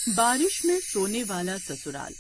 बारिश में सोने वाला ससुराल।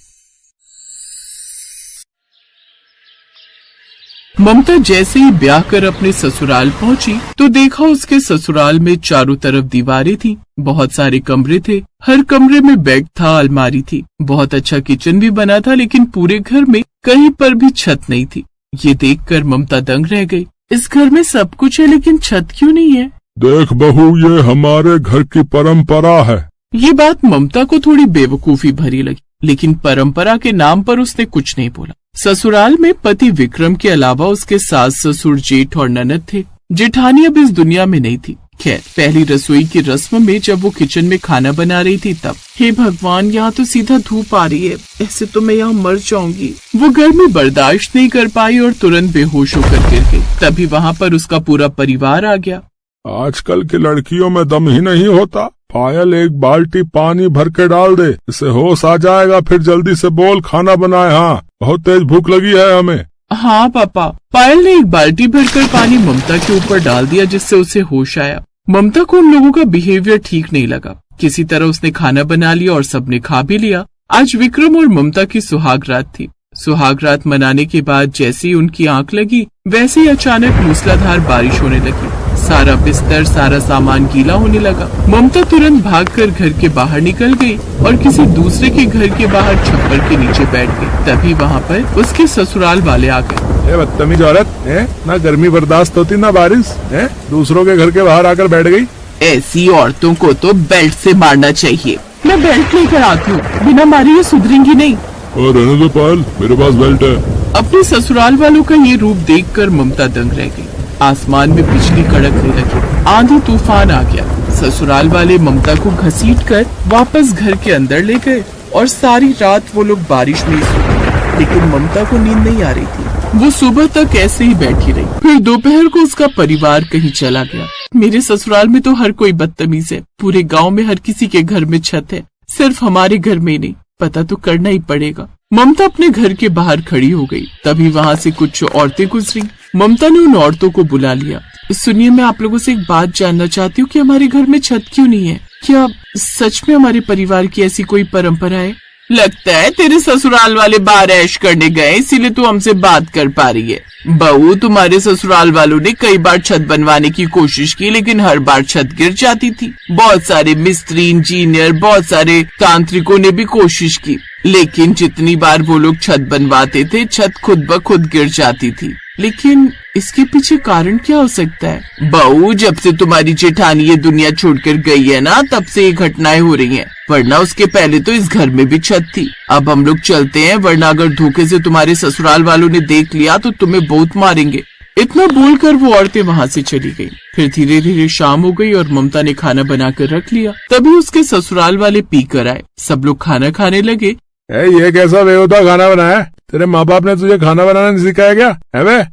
ममता जैसे ही ब्याह कर अपने ससुराल पहुंची तो देखा उसके ससुराल में चारों तरफ दीवारें थी, बहुत सारे कमरे थे, हर कमरे में बेड था, अलमारी थी, बहुत अच्छा किचन भी बना था, लेकिन पूरे घर में कहीं पर भी छत नहीं थी। ये देखकर ममता दंग रह गई। इस घर में सब कुछ है लेकिन छत क्यों नहीं है? देख बहू, ये हमारे घर की परंपरा है। ये बात ममता को थोड़ी बेवकूफी भरी लगी, लेकिन परंपरा के नाम पर उसने कुछ नहीं बोला। ससुराल में पति विक्रम के अलावा उसके सास ससुर जेठ और ननद थे। जेठानी अब इस दुनिया में नहीं थी। खैर, पहली रसोई की रस्म में जब वो किचन में खाना बना रही थी तब, हे भगवान, यहाँ तो सीधा धूप आ रही है, ऐसे तो मैं यहाँ मर जाऊंगी। वो गर्मी बर्दाश्त नहीं कर पाई और तुरंत बेहोश होकर गिर गई। तभी वहाँ पर उसका पूरा परिवार आ गया। आजकल की लड़कियों में दम ही नहीं होता। पायल, एक बाल्टी पानी भर के डाल दे, इससे होश आ जाएगा, फिर जल्दी से बोल खाना बनाए। हाँ, बहुत तेज भूख लगी है हमें। हाँ पापा। पायल ने एक बाल्टी भरकर पानी ममता के ऊपर डाल दिया, जिससे उसे होश आया। ममता को उन लोगों का बिहेवियर ठीक नहीं लगा। किसी तरह उसने खाना बना लिया और सबने खा भी लिया। आज विक्रम और ममता की सुहाग रात थी। सुहाग रात मनाने के बाद जैसे ही उनकी आंख लगी, वैसे ही अचानक मूसलाधार बारिश होने लगी। सारा बिस्तर, सारा सामान गीला होने लगा। ममता तुरंत भागकर घर के बाहर निकल गई और किसी दूसरे के घर के बाहर छप्पर के नीचे बैठ गई। तभी वहाँ पर उसके ससुराल वाले आ गए। ये बदतमीज औरत है, ना गर्मी बर्दाश्त होती ना बारिश है, दूसरों के घर के बाहर आकर बैठ गई। ऐसी औरतों को तो बेल्ट से मारना चाहिए। मैं बेल्ट लेकर आती हूँ, बिना मारे ये सुधरेंगी नहीं। और रहने दो पायल, मेरे पास बेल्ट है। अपने ससुराल वालों का ये रूप देखकर ममता दंग रह गई। आसमान में बिजली कड़कने लगी, आंधी तूफान आ गया। ससुराल वाले ममता को घसीटकर वापस घर के अंदर ले गए और सारी रात वो लोग बारिश में सोए। लेकिन ममता को नींद नहीं आ रही थी। वो सुबह तक ऐसे ही बैठी रही। फिर दोपहर को उसका परिवार कहीं चला गया। मेरे ससुराल में तो हर कोई बदतमीज है। पूरे गाँव में हर किसी के घर में छत है, सिर्फ हमारे घर में नहीं। पता तो करना ही पड़ेगा। ममता अपने घर के बाहर खड़ी हो गई। तभी वहाँ से कुछ औरतें गुजरी। ममता ने उन औरतों को बुला लिया। सुनिए, मैं आप लोगों से एक बात जानना चाहती हूँ कि हमारे घर में छत क्यों नहीं है? क्या सच में हमारे परिवार की ऐसी कोई परंपरा है? लगता है तेरे ससुराल वाले बाहर ऐश करने गए, इसीलिए तू हमसे बात कर पा रही है। बहू, तुम्हारे ससुराल वालों ने कई बार छत बनवाने की कोशिश की, लेकिन हर बार छत गिर जाती थी। बहुत सारे मिस्त्री, इंजीनियर, बहुत सारे तांत्रिकों ने भी कोशिश की, लेकिन जितनी बार वो लोग छत बनवाते थे, छत खुद ब खुद गिर जाती थी। लेकिन इसके पीछे कारण क्या हो सकता है? बहू, जब से तुम्हारी जेठानी ये दुनिया छोड़कर गई है ना, तब से ये घटनाएं हो रही हैं। वरना उसके पहले तो इस घर में भी छत थी। अब हम लोग चलते हैं, वरना अगर धोखे से तुम्हारे ससुराल वालों ने देख लिया तो तुम्हें बहुत मारेंगे। इतना बोलकर वो औरतें वहाँ से चली गयी। फिर धीरे धीरे शाम हो गई और ममता ने खाना बनाकर रख लिया। तभी उसके ससुराल वाले पी कर आए। सब लोग खाना खाने लगे। ये कैसा बेहुदा खाना बनाया? तेरे माँ बाप ने तुझे खाना बनाना नहीं सिखाया क्या? है बे?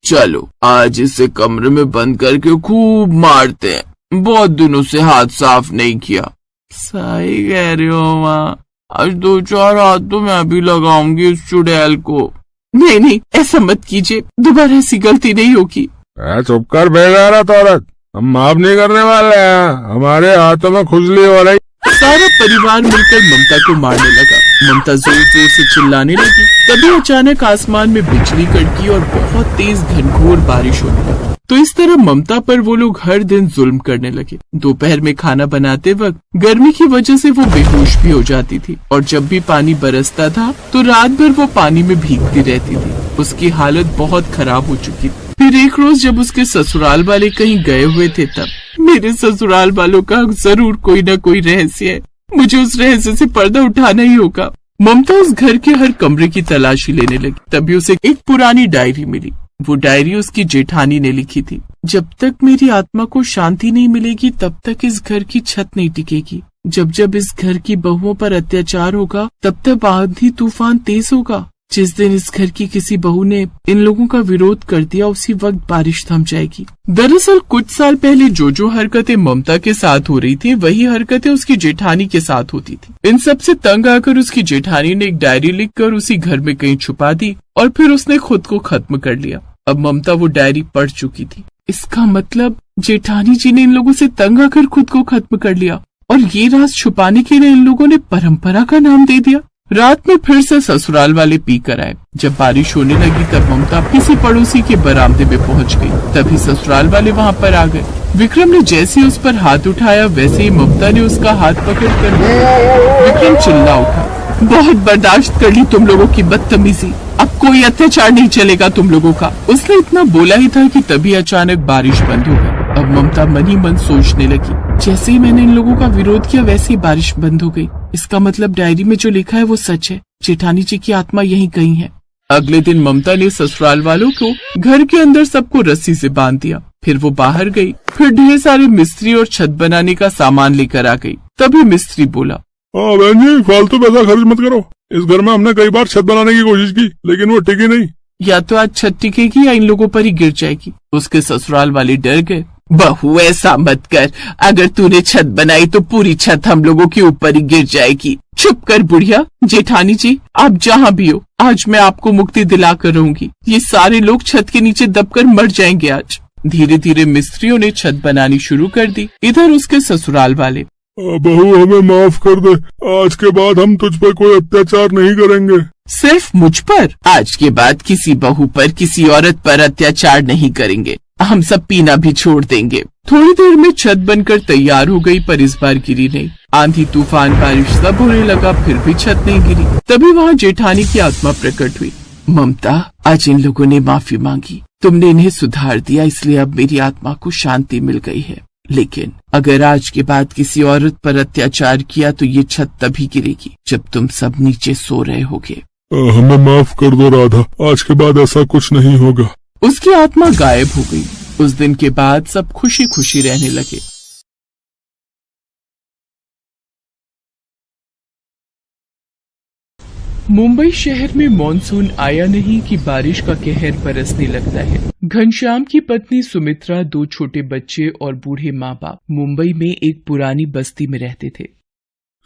चलो आज इसे कमरे में बंद करके खूब मारते हैं। बहुत दिनों से हाथ साफ नहीं किया। सही कह रही हो माँ, आज 2-4 हाथ तो मैं भी लगाऊंगी इस चुड़ैल को। नहीं नहीं, ऐसा मत कीजिए, दोबारा ऐसी गलती नहीं होगी। चुप कर बेगैरत औरत, हम माफ नहीं करने वाले हैं। हमारे हाथों में खुजली हो रही। सारा परिवार मिलकर ममता को मारने लगा। ममता जोर जोर से चिल्लाने लगी। तभी अचानक आसमान में बिजली कड़की और बहुत तेज घनघोर बारिश होने लगी। तो इस तरह ममता पर वो लोग हर दिन जुल्म करने लगे। दोपहर में खाना बनाते वक्त गर्मी की वजह से वो बेहोश भी हो जाती थी, और जब भी पानी बरसता था तो रात भर वो पानी में भीगती रहती थी। उसकी हालत बहुत खराब हो चुकी थी। फिर एक रोज जब उसके ससुराल वाले कहीं गए हुए थे, तब मेरे ससुराल वालों का जरूर कोई न कोई रहस्य है। मुझे उस रहस्य से पर्दा उठाना ही होगा। ममता उस घर के हर कमरे की तलाशी लेने लगी। तभी उसे एक पुरानी डायरी मिली। वो डायरी उसकी जेठानी ने लिखी थी। जब तक मेरी आत्मा को शांति नहीं मिलेगी, तब तक इस घर की छत नहीं टिकेगी। जब जब इस घर की बहुओं पर अत्याचार होगा, तब तक आंधी तूफान तेज होगा। जिस दिन इस घर की किसी बहू ने इन लोगों का विरोध कर दिया, उसी वक्त बारिश थम जाएगी। दरअसल कुछ साल पहले जो हरकतें ममता के साथ हो रही थी, वही हरकतें उसकी जेठानी के साथ होती थी। इन सब से तंग आकर उसकी जेठानी ने एक डायरी लिखकर उसी घर में कहीं छुपा दी और फिर उसने खुद को खत्म कर लिया। अब ममता वो डायरी पढ़ चुकी थी। इसका मतलब जेठानी जी ने इन लोगों से तंग आकर खुद को खत्म कर लिया। और ये राज छुपाने के लिए इन लोगों ने परंपरा का नाम दे दिया। रात में फिर से ससुराल वाले पी कर आए। जब बारिश होने लगी तब ममता किसी पड़ोसी के बरामदे में पहुंच गई। तभी ससुराल वाले वहां पर आ गए। विक्रम ने जैसे ही उस पर हाथ उठाया वैसे ही ममता ने उसका हाथ पकड़कर विक्रम चिल्ला उठा, बहुत बर्दाश्त कर ली तुम लोगों की बदतमीजी, अब कोई अत्याचार नहीं चलेगा तुम लोगों का। उसने इतना बोला ही था कि तभी अचानक बारिश बंद हो गई। अब ममता मन ही मन सोचने लगी, जैसे ही मैंने इन लोगों का विरोध किया वैसे ही बारिश बंद हो गई। इसका मतलब डायरी में जो लिखा है वो सच है, जेठानी जी की आत्मा यहीं कहीं है। अगले दिन ममता ने ससुराल वालों को घर के अंदर सबको रस्सी से बांध दिया। फिर वो बाहर गई। फिर ढेर सारे मिस्त्री और छत बनाने का सामान लेकर आ गई। तभी मिस्त्री बोला, बहन जी फालतू पैसा खर्च मत करो। इस घर में हमने कई बार छत बनाने की कोशिश की लेकिन वो टिकी नहीं। या तो आज छत टिकेगी या इन लोगों पर ही गिर जाएगी। उसके ससुराल वाले डर गए। बहू ऐसा मत कर, अगर तूने छत बनाई तो पूरी छत हम लोगों के ऊपर ही गिर जाएगी। चुप कर बुढ़िया। जेठानी जी आप जहाँ भी हो आज मैं आपको मुक्ति दिला कर रहूंगी। ये सारे लोग छत के नीचे दबकर मर जाएंगे आज। धीरे धीरे मिस्त्रियों ने छत बनानी शुरू कर दी। इधर उसके ससुराल वाले, बहू हमें माफ कर दे, आज के बाद हम तुझ पर कोई अत्याचार नहीं करेंगे। सिर्फ मुझ पर? आज के बाद किसी बहू पर किसी औरत पर अत्याचार नहीं करेंगे। हम सब पीना भी छोड़ देंगे। थोड़ी देर में छत बनकर तैयार हो गई पर इस बार गिरी नहीं। आंधी तूफान बारिश सब होने लगा फिर भी छत नहीं गिरी। तभी वहाँ जेठानी की आत्मा प्रकट हुई। ममता आज इन लोगों ने माफी मांगी, तुमने इन्हें सुधार दिया इसलिए अब मेरी आत्मा को शांति मिल गई है। लेकिन अगर आज के बाद किसी औरत पर अत्याचार किया तो ये छत तभी गिरेगी जब तुम सब नीचे सो रहे होगे। हमें माफ कर दो राधा, आज के बाद ऐसा कुछ नहीं होगा। उसकी आत्मा गायब हो गई। उस दिन के बाद सब खुशी खुशी रहने लगे। मुंबई शहर में मॉनसून आया नहीं कि बारिश का कहर बरसने लगता है। घनश्याम की पत्नी सुमित्रा, 2 छोटे बच्चे और बूढ़े माँ बाप मुंबई में एक पुरानी बस्ती में रहते थे।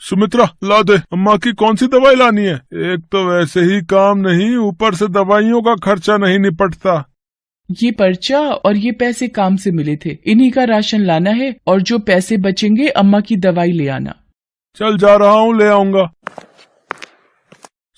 सुमित्रा ला दे, अम्मा की कौन सी दवाई लानी है? एक तो वैसे ही काम नहीं, ऊपर से दवाइयों का खर्चा नहीं निपटता। ये पर्चा और ये पैसे काम से मिले थे, इन्हीं का राशन लाना है और जो पैसे बचेंगे अम्मा की दवाई ले आना। चल जा रहा हूँ, ले आऊंगा।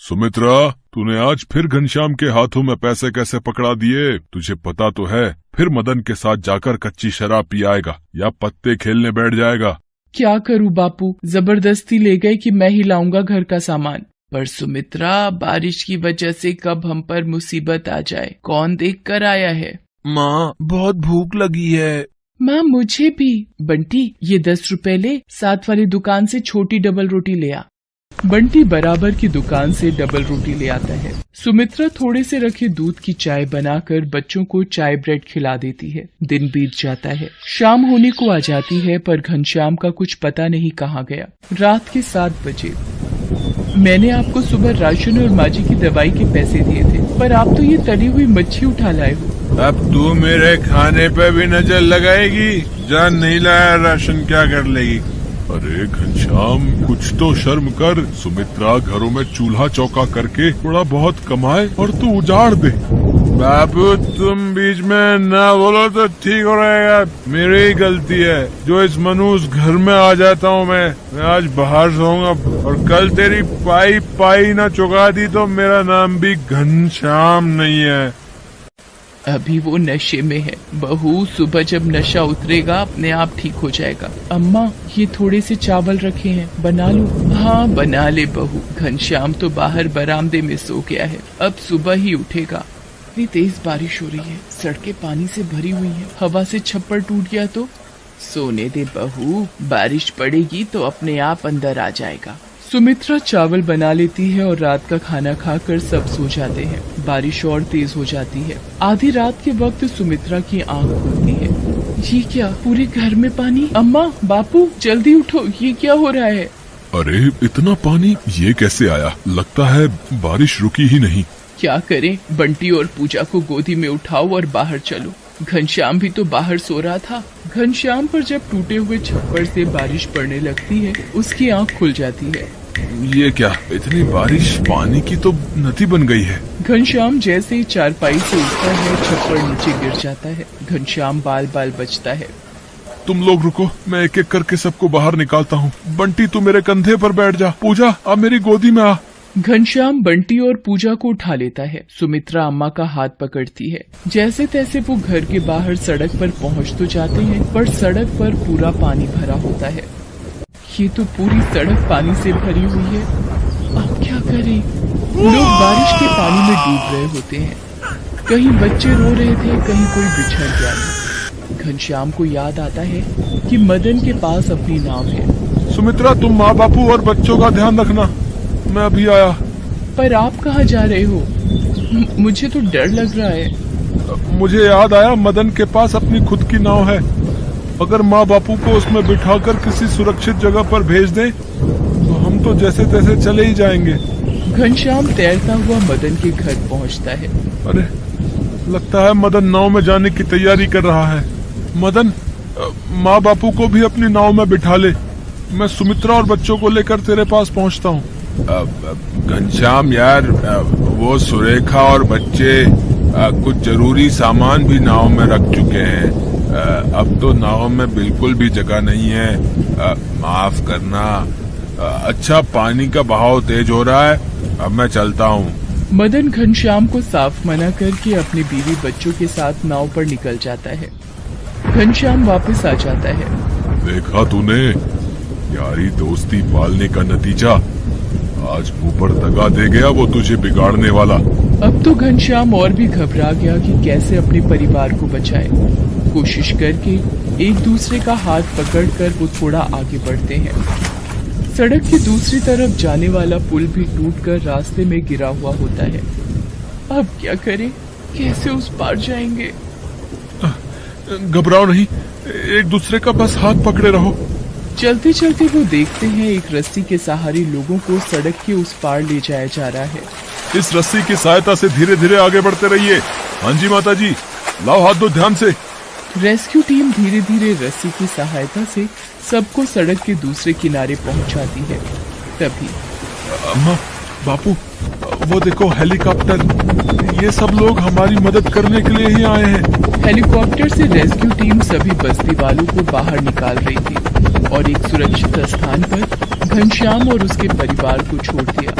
सुमित्रा तूने आज फिर घनश्याम के हाथों में पैसे कैसे पकड़ा दिए? तुझे पता तो है फिर मदन के साथ जाकर कच्ची शराब पी आएगा या पत्ते खेलने बैठ जाएगा। क्या करूँ बापू, जबरदस्ती ले गए कि मैं ही लाऊंगा घर का सामान। पर सुमित्रा बारिश की वजह से कब हम पर मुसीबत आ जाए कौन देख कर आया है। माँ बहुत भूख लगी है। माँ मुझे भी। बंटी ये 10 रुपए ले, साथ वाली दुकान से छोटी डबल रोटी ले आ। बंटी बराबर की दुकान से डबल रोटी ले आता है। सुमित्रा थोड़े से रखे दूध की चाय बनाकर बच्चों को चाय ब्रेड खिला देती है। दिन बीत जाता है, शाम होने को आ जाती है पर घनश्याम का कुछ पता नहीं कहाँ गया। रात के 7 बजे। मैंने आपको सुबह राशन और माजी की दवाई के पैसे दिए थे पर आप तो ये तली हुई मच्छी उठा लाए हो। अब तू मेरे खाने पे भी नजर लगाएगी? जान नहीं लाया राशन क्या कर लेगी? अरे घनश्याम कुछ तो शर्म कर। सुमित्रा घरों में चूल्हा चौका करके थोड़ा बहुत कमाए और तू उजाड़ दे। बाबू तुम बीच में ना बोलो तो ठीक हो रहेगा। मेरी ही गलती है जो इस मनुष्य घर में आ जाता हूँ। मैं आज बाहर सोऊंगा और कल तेरी पाई पाई ना चुका दी तो मेरा नाम भी घनश्याम नहीं है। अभी वो नशे में है। बहू सुबह जब नशा उतरेगा अपने आप ठीक हो जाएगा। अम्मा ये थोड़े से चावल रखे हैं, बना लो। हाँ बना ले बहू। घनश्याम तो बाहर बरामदे में सो गया है, अब सुबह ही उठेगा। इतनी तेज बारिश हो रही है, सड़कें पानी से भरी हुई हैं। हवा से छप्पर टूट गया तो? सोने दे बहू, बारिश पड़ेगी तो अपने आप अंदर आ जाएगा। सुमित्रा चावल बना लेती है और रात का खाना खाकर सब सो जाते हैं। बारिश और तेज हो जाती है। आधी रात के वक्त सुमित्रा की आंख खुलती है। ये क्या, पूरे घर में पानी? अम्मा बापू जल्दी उठो, ये क्या हो रहा है? अरे इतना पानी ये कैसे आया? लगता है बारिश रुकी ही नहीं। क्या करें, बंटी और पूजा को गोदी में उठाओ और बाहर चलो। घनश्याम भी तो बाहर सो रहा था। घनश्याम पर जब टूटे हुए छप्पर से बारिश पड़ने लगती है उसकी आंख खुल जाती है। ये क्या, इतनी बारिश, पानी की तो नदी बन गई है। घनश्याम जैसे ही चारपाई से उठता है छप्पर नीचे गिर जाता है। घनश्याम बाल बाल बचता है। तुम लोग रुको, मैं एक एक करके सबको बाहर निकालता हूँ। बंटी तू मेरे कंधे पर बैठ जा। पूजा अब मेरी गोदी में आ। घनश्याम बंटी और पूजा को उठा लेता है। सुमित्रा अम्मा का हाथ पकड़ती है। जैसे तैसे वो घर के बाहर सड़क पर पहुंच तो जाते हैं, पर सड़क पर पूरा पानी भरा होता है। ये तो पूरी सड़क पानी से भरी हुई है। अब क्या करें? लोग बारिश के पानी में डूब रहे होते हैं। कहीं बच्चे रो रहे थे, कहीं कोई बिछड़ गया। घनश्याम को याद आता है कि मदन के पास अपनी नाव है। सुमित्रा तुम माँ बापू और बच्चों का ध्यान रखना, मैं अभी आया। पर आप कहाँ जा रहे हो? मुझे तो डर लग रहा है। मुझे याद आया मदन के पास अपनी खुद की नाव है। अगर माँ बापू को उसमें बिठाकर किसी सुरक्षित जगह पर भेज दें तो हम तो जैसे तैसे चले ही जाएंगे। घनश्याम तैरता हुआ मदन के घर पहुंचता है। अरे लगता है मदन नाव में जाने की तैयारी कर रहा है। मदन माँ बापू को भी अपनी नाव में बिठा ले, मैं सुमित्रा और बच्चों को लेकर तेरे पास पहुंचता हूँ। घनश्याम यार, वो सुरेखा और बच्चे कुछ जरूरी सामान भी नाव में रख चुके हैं। अब तो नाव में बिल्कुल भी जगह नहीं है। माफ करना। अच्छा पानी का बहाव तेज हो रहा है, अब मैं चलता हूँ। मदन घनश्याम को साफ मना करके अपनी बीवी बच्चों के साथ नाव पर निकल जाता है। घनश्याम वापस आ जाता है। देखा तूने, यारी दोस्ती पालने का नतीजा। आज मुंह पर दगा दे गया वो तुझे बिगाड़ने वाला। अब तो घनश्याम और भी घबरा गया कि कैसे अपने परिवार को बचाए। कोशिश करके एक दूसरे का हाथ पकड़कर वो थोड़ा आगे बढ़ते हैं। सड़क की दूसरी तरफ जाने वाला पुल भी टूटकर रास्ते में गिरा हुआ होता है। अब क्या करें? कैसे उस पार जाएंगे? घबराओ नहीं, एक दूसरे का बस हाथ पकड़े रहो। चलते चलते वो देखते हैं एक रस्सी के सहारे लोगों को सड़क के उस पार ले जाया जा रहा है। इस रस्सी की सहायता से धीरे धीरे आगे बढ़ते रहिए। हाँ जी माता जी, लाओ हाथ दो ध्यान से। रेस्क्यू टीम धीरे धीरे रस्सी की सहायता से सबको सड़क के दूसरे किनारे पहुंचाती है। तभी अम्मा, बापू, वो देखो हेलीकॉप्टर। ये सब लोग हमारी मदद करने के लिए ही आए हैं। हेलीकॉप्टर से रेस्क्यू टीम सभी बस्ती वालों को बाहर निकाल रही थी और एक सुरक्षित स्थान पर घनश्याम और उसके परिवार को छोड़ दिया।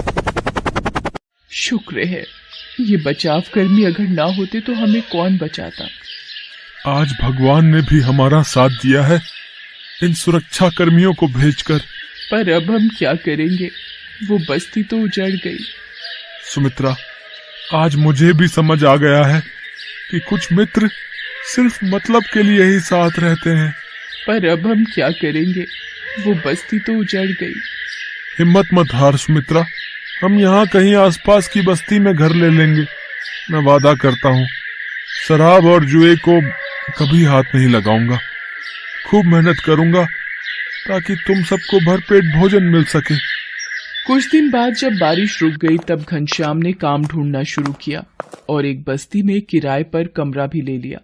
शुक्र है, ये बचाव कर्मी अगर ना होते तो हमें कौन बचाता। आज भगवान ने भी हमारा साथ दिया है इन सुरक्षा कर्मियों को भेजकर। पर अब हम क्या करेंगे? वो बस्ती तो उजड़ गई। सुमित्रा, आज मुझे भी समझ आ गया है कि कुछ मित्र सिर्फ मतलब के लिए ही साथ रहते हैं। पर अब हम क्या करेंगे? वो बस्ती तो उजड़ गई। हिम्मत मत हार सुमित्रा, हम यहाँ कहीं आसपास की बस्ती में घर ले लेंगे। मैं वादा करता हूँ, शराब और जुए को कभी हाथ नहीं लगाऊंगा। खूब मेहनत करूंगा ताकि तुम सबको भरपेट भोजन मिल सके। कुछ दिन बाद जब बारिश रुक गई तब घनश्याम ने काम ढूंढना शुरू किया और एक बस्ती में किराए पर कमरा भी ले लिया।